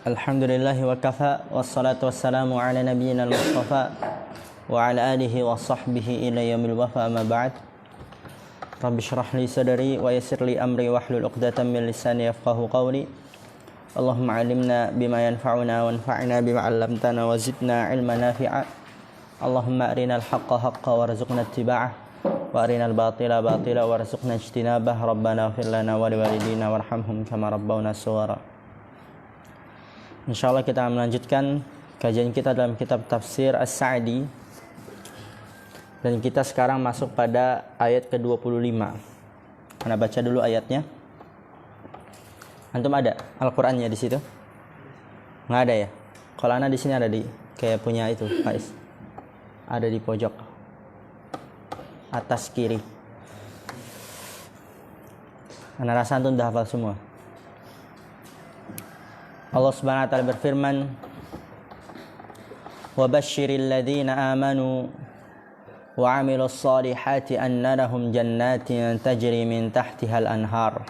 Alhamdulillahi wa kafa, wassalatu wassalamu ala nabiyyina al-mustafa wa ala alihi wa sahbihi ila yaumil wafa, amma ba'd. Rabbi shrah li sadri wa yassir li amri wahlul 'uqdatam min lisani yafqahu qawli. Allahumma 'allimna bima yanfa'una wanfa'na bima 'allamtana wa zidna 'ilman nafi'a. Allahumma arinal haqqa haqqan warzuqna ittiba'ah wa arinal batila batila warzuqna ijtinabah. Rabbana ighfir lana wa liwalidina warhamhum kama rabbawna shighara. Insyaallah kita melanjutkan kajian kita dalam kitab tafsir As-Sa'di, dan kita sekarang masuk pada ayat ke-25. Ana baca dulu ayatnya. Antum ada Al-Qur'annya di situ? Nggak ada ya? Kalau ana di sini ada, di kayak punya itu, Faiz. Ada di pojok atas kiri. Ana rasa antum udah hafal semua. Allah Subhanahu wa taala berfirman, "Wa basyiril ladzina amanu wa 'amilus solihati anna lahum jannatin tajri min tahtihal anhar.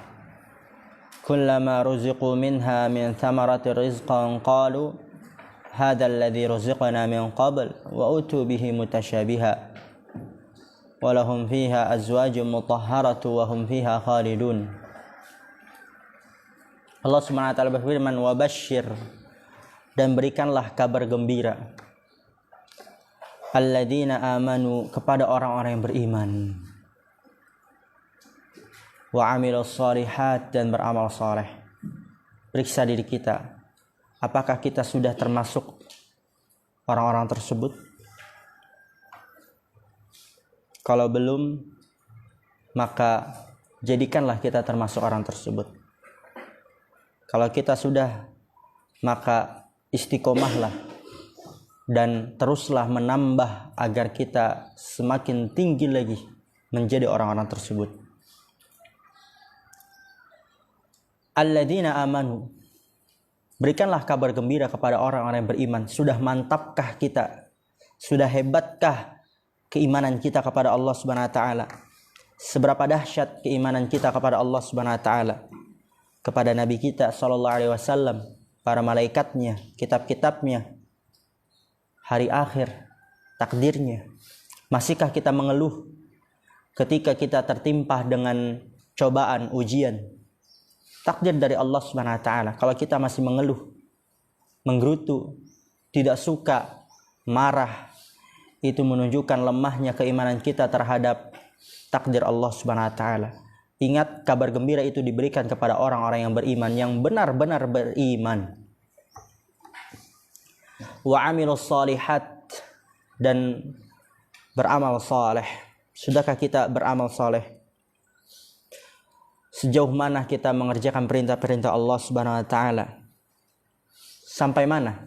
Kullama ruziqu minha min thamarati rizqan qalu hadzal ladzi ruziqna min qabl wa utu bihi mutasyabiha wa lahum fiha azwajun mutahharatu wa hum fiha khalidun." Allah Subhanahu wa taala berfirman, wa basyir, dan berikanlah kabar gembira, alladzina amanu, kepada orang-orang yang beriman, wa amilus shalihat, dan beramal saleh. Periksa diri kita, apakah kita sudah termasuk orang-orang tersebut? Kalau belum, maka jadikanlah kita termasuk orang tersebut. Kalau kita sudah, maka istiqomahlah dan teruslah menambah agar kita semakin tinggi lagi menjadi orang-orang tersebut. Alladzina amanu, berikanlah kabar gembira kepada orang-orang yang beriman. Sudah mantapkah kita? Sudah hebatkah keimanan kita kepada Allah Subhanahu wa taala? Seberapa dahsyat keimanan kita kepada Allah Subhanahu wa taala, kepada Nabi kita sallallahu alaihi wasallam, para malaikatnya, kitab-kitabnya, hari akhir, takdirnya. Masihkah kita mengeluh ketika kita tertimpa dengan cobaan, ujian, takdir dari Allah Subhanahu wa taala? Kalau kita masih mengeluh, menggerutu, tidak suka, marah, itu menunjukkan lemahnya keimanan kita terhadap takdir Allah Subhanahu wa taala. Ingat, kabar gembira itu diberikan kepada orang-orang yang beriman, yang benar-benar beriman. Wa amilus shalihat, dan beramal saleh. Sudahkah kita beramal saleh? Sejauh mana kita mengerjakan perintah-perintah Allah Subhanahu wa taala? Sampai mana?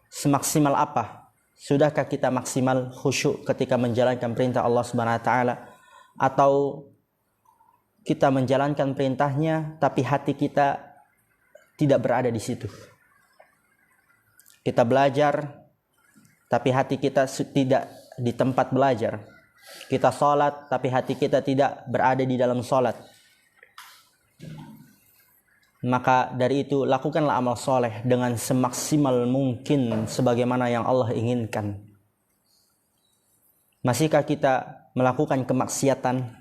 Semaksimal apa? Sudahkah kita maksimal khusyuk ketika menjalankan perintah Allah Subhanahu wa taala? Atau kita menjalankan perintahnya tapi hati kita tidak berada di situ? Kita belajar tapi hati kita tidak di tempat belajar. Kita sholat tapi hati kita tidak berada di dalam sholat. Maka dari itu, lakukanlah amal soleh dengan semaksimal mungkin sebagaimana yang Allah inginkan. Masihkah kita melakukan kemaksiatan,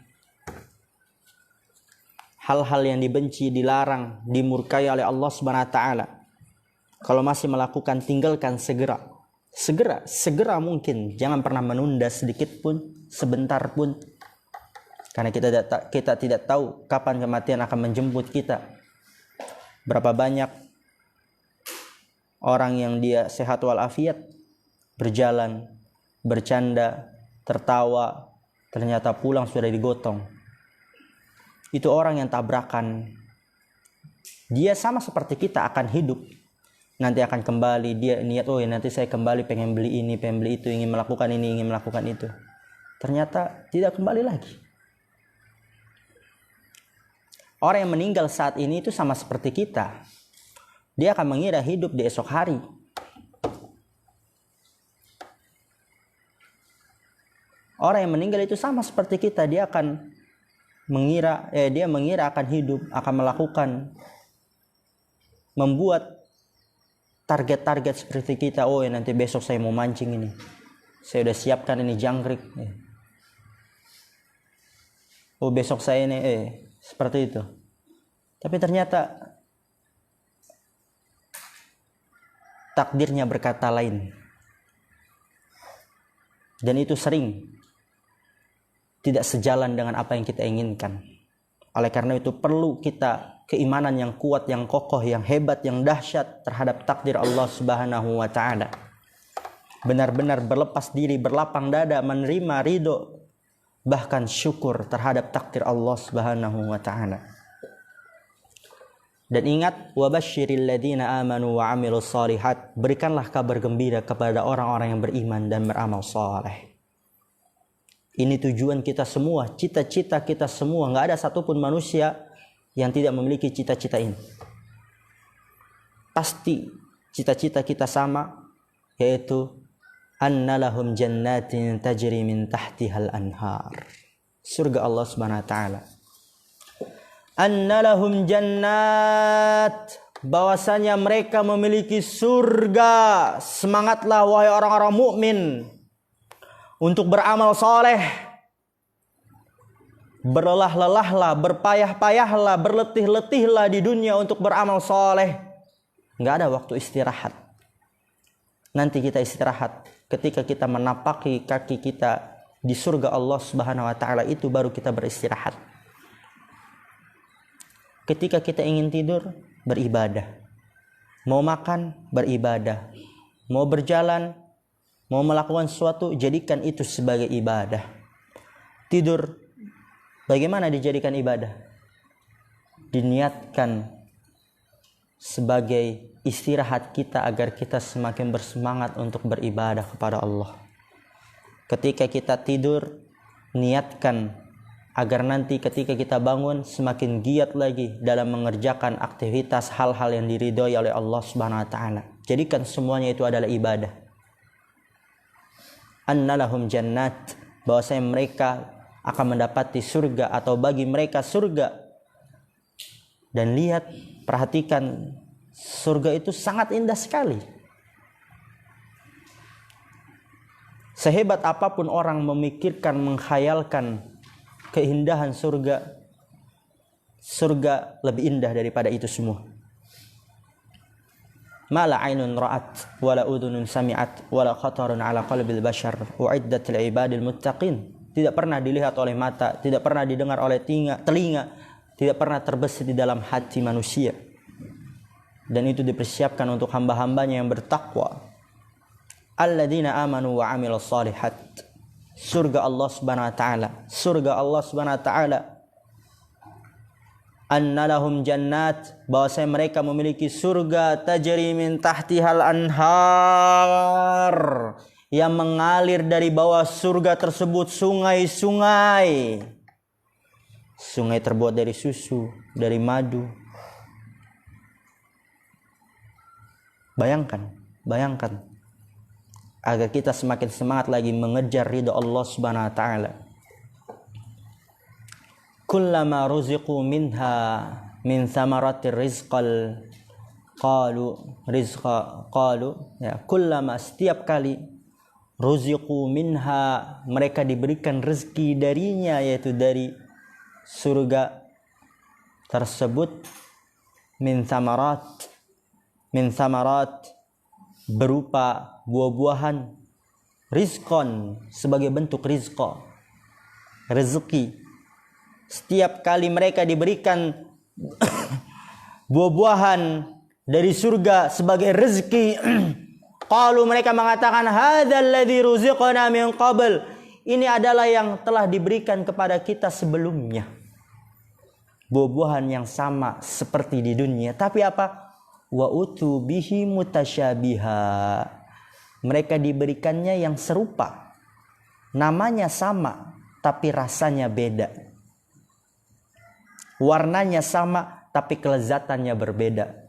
hal-hal yang dibenci, dilarang, dimurkai oleh Allah Subhanahu wa taala? Kalau masih melakukan, tinggalkan segera. Segera mungkin. Jangan pernah menunda sedikit pun, sebentar pun. Karena kita tidak tahu kapan kematian akan menjemput kita. Berapa banyak orang yang dia sehat walafiat, berjalan, bercanda, tertawa, ternyata pulang sudah digotong. Itu orang yang tabrakan. Dia sama seperti kita, akan hidup, nanti akan kembali. Dia niat, oh ya nanti saya kembali, pengen beli ini, pengen beli itu, ingin melakukan ini, ingin melakukan itu. Ternyata tidak kembali lagi. Orang yang meninggal saat ini itu sama seperti kita. Dia akan mengira hidup di esok hari. Orang yang meninggal itu sama seperti kita. Dia akan mengira akan hidup, akan melakukan membuat target-target seperti kita. Oh ya, nanti besok saya mau mancing ini, saya udah siapkan ini jangkrik. Oh besok saya ini seperti itu. Tapi ternyata takdirnya berkata lain. Dan itu sering tidak sejalan dengan apa yang kita inginkan. Oleh karena itu perlu kita keimanan yang kuat, yang kokoh, yang hebat, yang dahsyat terhadap takdir Allah Subhanahu wa taala. Benar-benar berlepas diri, berlapang dada, menerima ridho, bahkan syukur terhadap takdir Allah Subhanahu wa taala. Dan ingat, wabasyiril ladzina amanu wa amilus shalihat, berikanlah kabar gembira kepada orang-orang yang beriman dan beramal saleh. Ini tujuan kita semua, cita-cita kita semua. Nggak ada satupun manusia yang tidak memiliki cita-cita ini. Pasti cita-cita kita sama, yaitu annalahum jannatin tajri min tahtihal anhar. Surga Allah Subhanahu wa taala. Annalahum jannat, bahwasanya mereka memiliki surga. Semangatlah wahai orang-orang mukmin untuk beramal soleh. Berlelah-lelahlah, berpayah-payahlah, berletih-letihlah di dunia untuk beramal soleh. Nggak ada waktu istirahat. Nanti kita istirahat ketika kita menapaki kaki kita di surga Allah Subhanahu wa taala, itu baru kita beristirahat. Ketika kita ingin tidur, beribadah. Mau makan, beribadah. Mau berjalan, mau melakukan sesuatu, jadikan itu sebagai ibadah. Tidur, bagaimana dijadikan ibadah? Diniatkan sebagai istirahat kita agar kita semakin bersemangat untuk beribadah kepada Allah. Ketika kita tidur, niatkan agar nanti ketika kita bangun semakin giat lagi dalam mengerjakan aktivitas hal-hal yang diridhoi oleh Allah Subhanahu wa taala. Jadikan semuanya itu adalah ibadah. Annalahum jannat, bahwasanya mereka akan mendapati surga atau bagi mereka surga. Dan lihat, perhatikan, surga itu sangat indah sekali. Sehebat apapun orang memikirkan, menghayalkan keindahan surga, surga lebih indah daripada itu semua. Ma la ainun ra'at wa la udhunun sami'at wa la khatarun ala qalbil bashar u'iddat lil ibadil muttaqin. Tidak pernah dilihat oleh mata, tidak pernah didengar oleh telinga, tidak pernah terbesit di dalam hati manusia. Dan itu dipersiapkan untuk hamba-hambanya yang bertakwa. Alladzina amanu wa amilus shalihat. Surga Allah Subhanahu wa taala, surga Allah Subhanahu wa taala. Annalahum jannat, bahwasanya mereka memiliki surga tajri min tahtihal anhar, yang mengalir dari bawah surga tersebut sungai-sungai. Sungai terbuat dari susu, dari madu. Bayangkan agar kita semakin semangat lagi mengejar ridha Allah Subhanahu wa taala. Kullama ruziqu minha min thamaratir rizqal kullama, setiap kali, ruziqu minha, mereka diberikan rezeki darinya, yaitu dari surga tersebut, min thamarat, berupa buah-buahan, rizqon, sebagai bentuk rizqa, rezeki. Setiap kali mereka diberikan buah-buahan dari surga sebagai rezeki, qalu, mereka mengatakan, hadzal ladzi ruziqna min qabl, ini adalah yang telah diberikan kepada kita sebelumnya. Buah-buahan yang sama seperti di dunia, tapi apa? Wa utu bihi mutasyabiha, mereka diberikannya yang serupa, namanya sama tapi rasanya beda, warnanya sama tapi kelezatannya berbeda.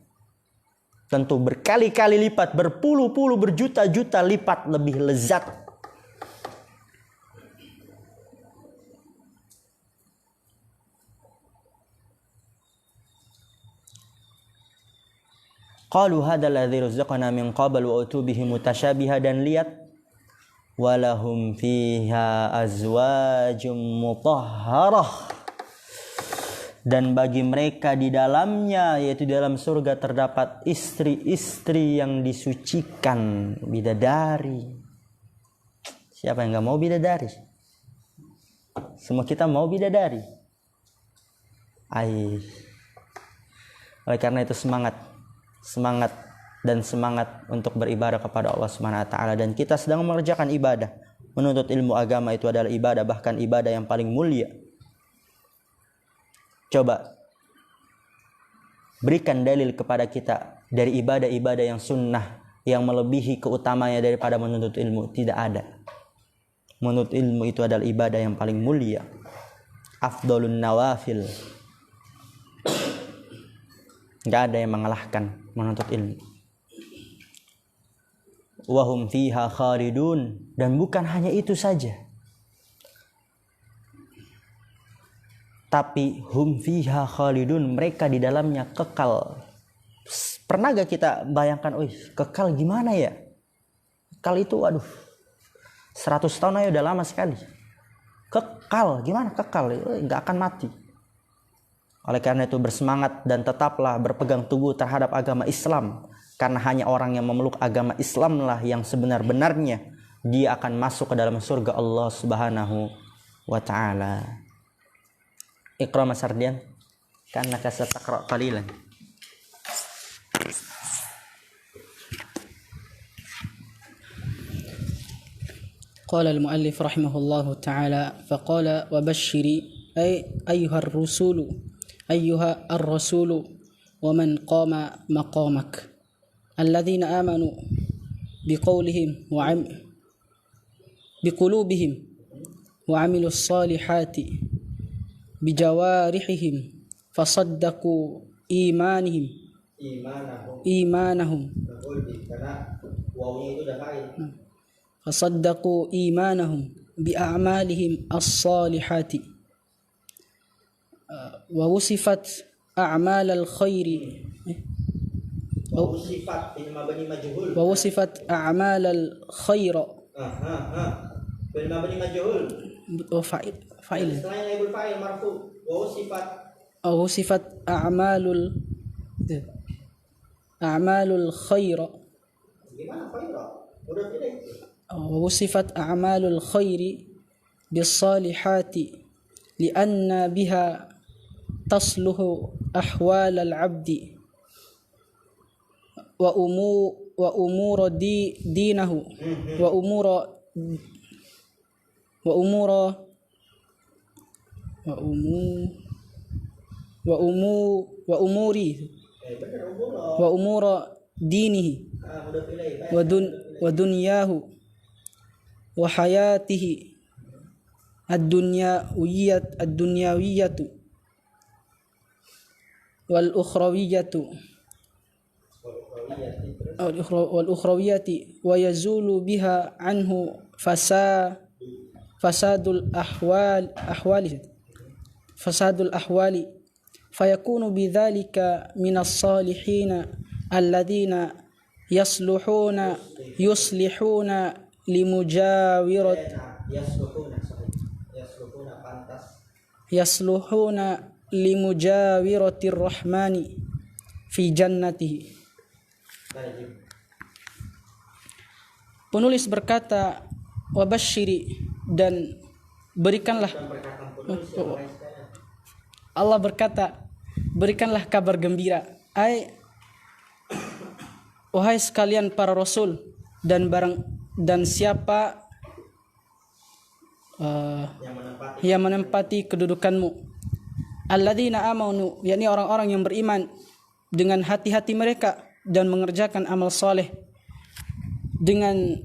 Tentu berkali-kali lipat, berpuluh-puluh, berjuta-juta lipat lebih lezat. Qalu hadzal ladzi razaqna min qabl wa utubihi mutasyabiha, dan lihat walahum fiha azwajum mutahharah, dan bagi mereka di dalamnya, yaitu di dalam surga, terdapat istri-istri yang disucikan, bidadari. Siapa yang gak mau bidadari? Semua kita mau bidadari. Oleh karena itu semangat untuk beribadah kepada Allah Subhanahu wa taala, dan kita sedang mengerjakan ibadah. Menuntut ilmu agama itu adalah ibadah, bahkan ibadah yang paling mulia. Coba berikan dalil kepada kita dari ibadah-ibadah yang sunnah yang melebihi keutamanya daripada menuntut ilmu. Tidak ada. Menuntut ilmu itu adalah ibadah yang paling mulia. Afdalun nawafil. Gak ada yang mengalahkan menuntut ilmu. Wahum fiha khalidun, dan bukan hanya itu saja, tapi hum fiha khalidun, mereka di dalamnya kekal. Pernah gak kita bayangkan, kekal gimana ya? Kekal itu 100 tahun aja udah lama sekali. Kekal, gimana kekal? Gak akan mati. Oleh karena itu bersemangat dan tetaplah berpegang teguh terhadap agama Islam. Karena hanya orang yang memeluk agama Islamlah yang sebenar-benarnya dia akan masuk ke dalam surga Allah Subhanahu wa taala. Iqra Mas Ardian, kannaka sataqra qalilan. Qala al-muallif rahimahullahu ta'ala, faqala wa bashiri ayyuha ar-rasulu wa man qama maqamak alladhina amanu biqawlihim wa biqulubihim wa amilus salihati bijawarihim fasaddaqu imanahum fasaddaqu imanahum bi'a'malihim as-salihati wa wusifat a'mal al-khairi wa wusifat a'mal al-khaira bil mabni majhul fa'il selain ibul fa'il marfu wa wusifat a'malul khaira. Gimana khaira? Udah tidak. ووصفت أعمال الخير بالصالحات لأن بها تصلح أحوال العبد وأمور دينه وأمور دينه ودنياه وحياته الدنيوية والأخروية ويزول بها عنه فساد الأحوال فيكون بذلك من الصالحين الذين يصلحون لمجاورة الرحمن في جنته. Penulis berkata, wabashiri, dan berikanlah. Allah berkata, berikanlah kabar gembira, wahai sekalian para rasul dan siapa yang menempati kedudukanmu, alladzina amanu, yakni orang-orang yang beriman dengan hati-hati mereka dan mengerjakan amal soleh dengan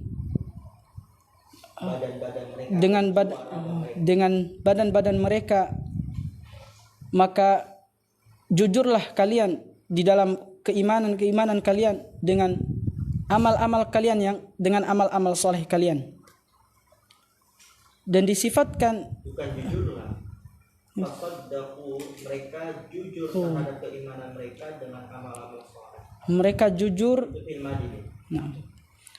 badan-badan mereka, maka jujurlah kalian di dalam keimanan kalian dengan amal-amal kalian dengan amal-amal soleh kalian. Dan disifatkan bukan jujurlah, fasaddaqu, mereka jujur terhadap keimanan mereka dengan amal-amal soleh. Mereka jujur. Nah,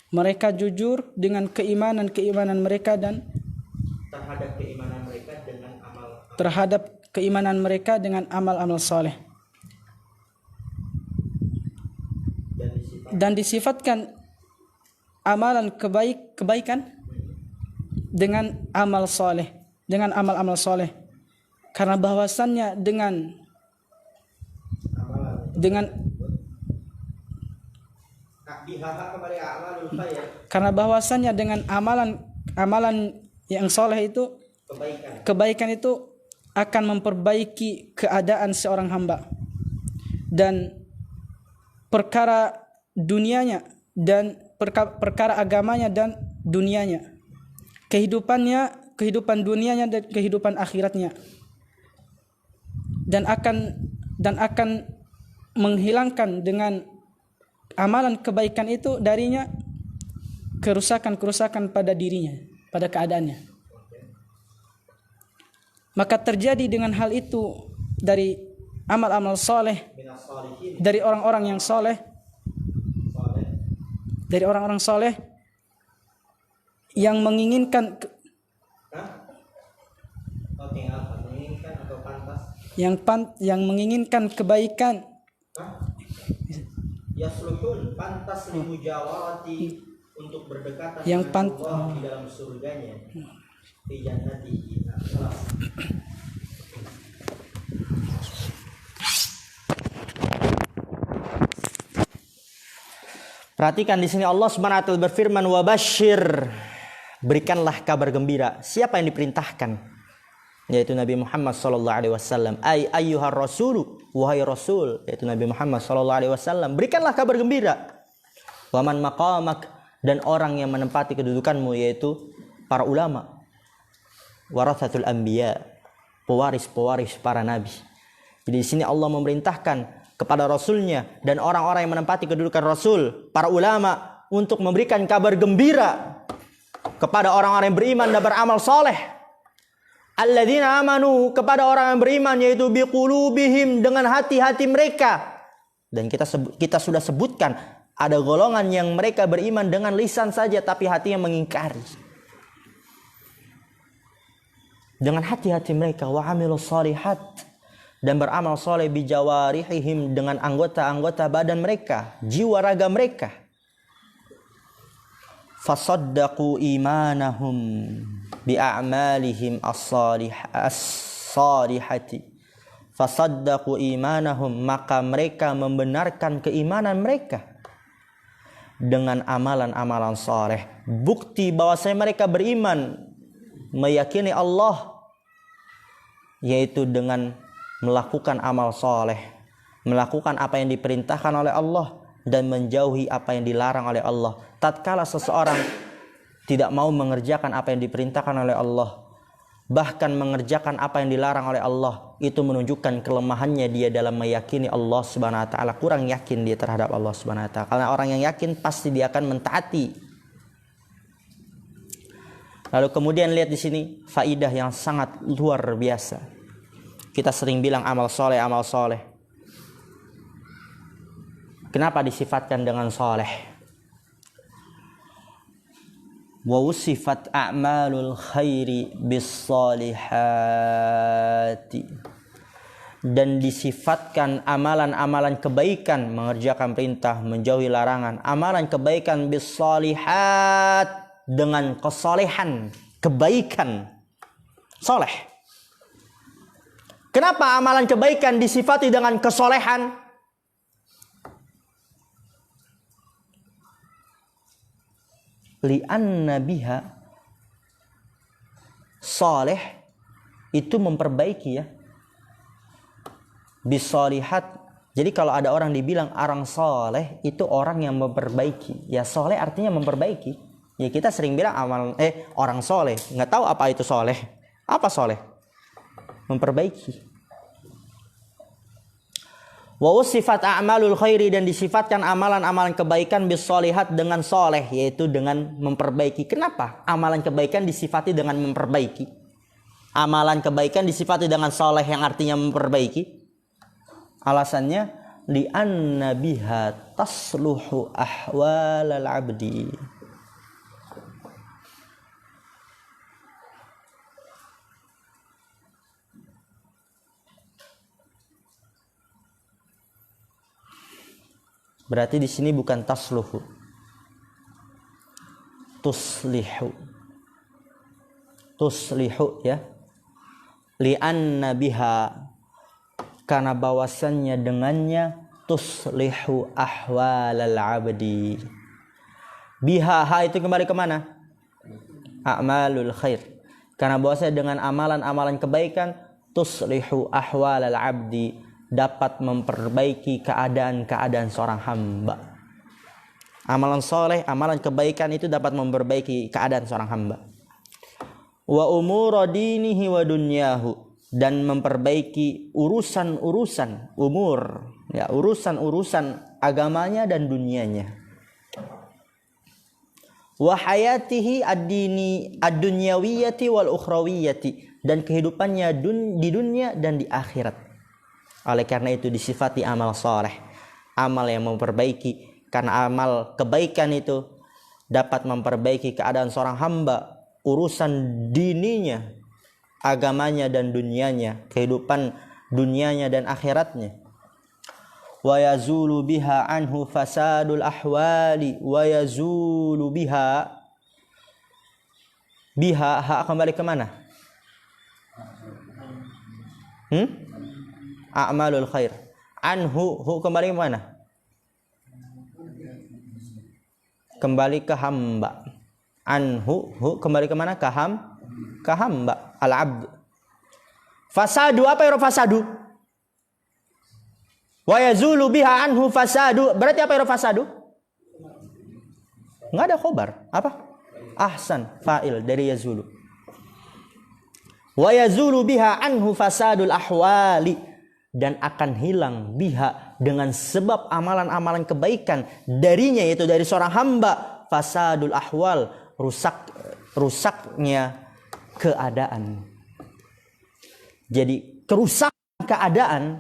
mereka jujur dengan keimanan mereka dan terhadap keimanan mereka dengan amal-amal soleh. Dan disifatkan amalan kebaikan dengan amal soleh, dengan amal-amal soleh. Karena bahwasannya dengan karena bahwasannya dengan amalan yang soleh itu, kebaikan itu akan memperbaiki keadaan seorang hamba dan perkara dunianya dan perkara agamanya dan dunianya, kehidupan dunianya dan kehidupan akhiratnya, dan akan menghilangkan dengan amalan kebaikan itu darinya kerusakan pada dirinya, pada keadaannya. Maka terjadi dengan hal itu dari amal-amal soleh, dari orang-orang yang soleh, dari orang-orang soleh yang menginginkan yang menginginkan kebaikan, yasluhun, pantas limujawarati, untuk berdekatan yang dengan Allah di dalam surganya, fi jannatihi. Perhatikan di sini Allah Subhanahu wa taala berfirman, wa basyir, berikanlah kabar gembira. Siapa yang diperintahkan? Yaitu Nabi Muhammad sallallahu alaihi wasallam. Ayyuhar rasulu, wahai rasul, yaitu Nabi Muhammad sallallahu alaihi wasallam, berikanlah kabar gembira. Wa man maqamak, dan orang yang menempati kedudukanmu, yaitu para ulama, warathatul anbiya, pewaris para nabi. Jadi di sini Allah memerintahkan kepada Rasulnya dan orang-orang yang menempati kedudukan Rasul, para ulama, untuk memberikan kabar gembira kepada orang-orang yang beriman dan beramal soleh. Alladzina amanu, kepada orang yang beriman, yaitu biqulubihim, dengan hati-hati mereka. Dan kita sudah sebutkan ada golongan yang mereka beriman dengan lisan saja tapi hatinya mengingkari. Dengan hati-hati mereka, wa amilus shalihat, dan beramal soleh bijawarihihim, dengan anggota-anggota badan mereka, jiwa raga mereka. Fasaddaqu imanahum bi'a'malihim as-salihati. Fasaddaqu imanahum, maka mereka membenarkan keimanan mereka dengan amalan-amalan soleh. Bukti bahwasanya mereka beriman, meyakini Allah, yaitu dengan melakukan amal soleh, melakukan apa yang diperintahkan oleh Allah dan menjauhi apa yang dilarang oleh Allah. Tatkala seseorang tidak mau mengerjakan apa yang diperintahkan oleh Allah, bahkan mengerjakan apa yang dilarang oleh Allah, itu menunjukkan kelemahannya dia dalam meyakini Allah Subhanahu wa taala. Kurang yakin dia terhadap Allah Subhanahu wa taala. Karena orang yang yakin pasti dia akan mentaati. Lalu kemudian lihat di sini faidah yang sangat luar biasa. Kita sering bilang amal soleh, amal soleh. Kenapa disifatkan dengan soleh? Wa usifat a'malul khairi bis solihati. Dan disifatkan amalan-amalan kebaikan, mengerjakan perintah, menjauhi larangan. Amalan kebaikan bis solihat, dengan kesolehan, kebaikan, soleh. Kenapa amalan kebaikan disifati dengan kesolehan? Li'anna biha, soleh itu memperbaiki ya. Bisolihat. Jadi kalau ada orang dibilang orang soleh, itu orang yang memperbaiki. Ya soleh artinya memperbaiki. Ya kita sering bilang orang soleh. Nggak tahu apa itu soleh. Apa soleh? Memperbaiki. Wa usifat a'malul khairi, dan disifatkan amalan-amalan kebaikan bisolihat, dengan soleh, yaitu dengan memperbaiki. Kenapa amalan kebaikan disifati dengan memperbaiki? Amalan kebaikan disifati dengan soleh yang artinya memperbaiki. Alasannya li'anna biha tasluhu ahwalal abdi. Berarti di sini bukan tasluhu, tuslihu. Tuslihu ya. Li'anna biha, karena bahwasannya dengannya tuslihu ahwalal abdi. Biha, ha itu kembali kemana? A'malul khair. Karena bahwasanya dengan amalan-amalan kebaikan tuslihu ahwalal abdi, dapat memperbaiki keadaan-keadaan seorang hamba. Amalan soleh, amalan kebaikan itu dapat memperbaiki keadaan seorang hamba. Wa umur dinihi wa dunyahu, dan memperbaiki urusan-urusan umur, ya, urusan-urusan agamanya dan dunianya. Wa hayatihi ad-dini ad-dunyawiyati wal ukhrawiyati, dan kehidupannya di dunia dan di akhirat. Oleh karena itu disifati amal soleh, amal yang memperbaiki, karena amal kebaikan itu dapat memperbaiki keadaan seorang hamba, urusan dininya, agamanya dan dunianya, kehidupan dunianya dan akhiratnya. Wa yazulu biha anhu fasadul ahwali wa yazulu biha, ha kembali ke mana? A'malul khair. Anhu, hu kembali ke mana? Kembali ke hamba. Anhu, hu kembali ke mana? Ke hamba. Al-abd. Fasadu, apa itu fasadu? Wa yazulu biha anhu fasadu. Berarti apa itu fasadu? Enggak ada khobar. Apa? Ahsan, fa'il dari yazulu. Wa yazulu biha anhu fasadul ahwali, dan akan hilang biha dengan sebab amalan-amalan kebaikan darinya, yaitu dari seorang hamba, fasadul ahwal, rusaknya keadaan. Jadi kerusakan keadaan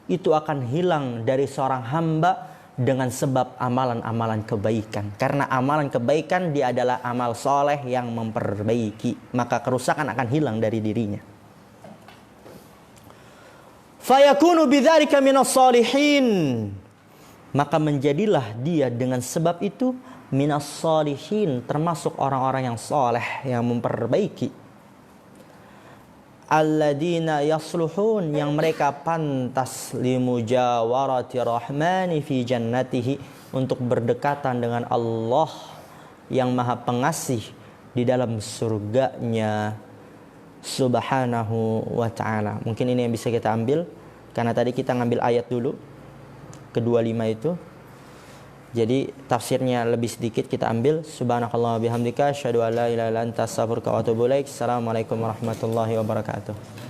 itu akan hilang dari seorang hamba dengan sebab amalan-amalan kebaikan. Karena amalan kebaikan dia adalah amal soleh yang memperbaiki, maka kerusakan akan hilang dari dirinya. Fayakunu bidzalika minas shalihin, maka menjadilah dia dengan sebab itu minas shalihin, termasuk orang-orang yang soleh, yang memperbaiki. Alladzina yasluhun, yang mereka pantas limujawarati rahmani fi jannatihi, untuk berdekatan dengan Allah yang maha pengasih di dalam surganya subhanahu wa ta'ala. Mungkin ini yang bisa kita ambil, karena tadi kita ngambil ayat dulu ke-25 itu. Jadi tafsirnya lebih sedikit kita ambil. Subhanakallah bihamdika asyhadu an la ilaha illa anta astaghfiruka wa atubu ilaik. Assalamualaikum warahmatullahi wabarakatuh.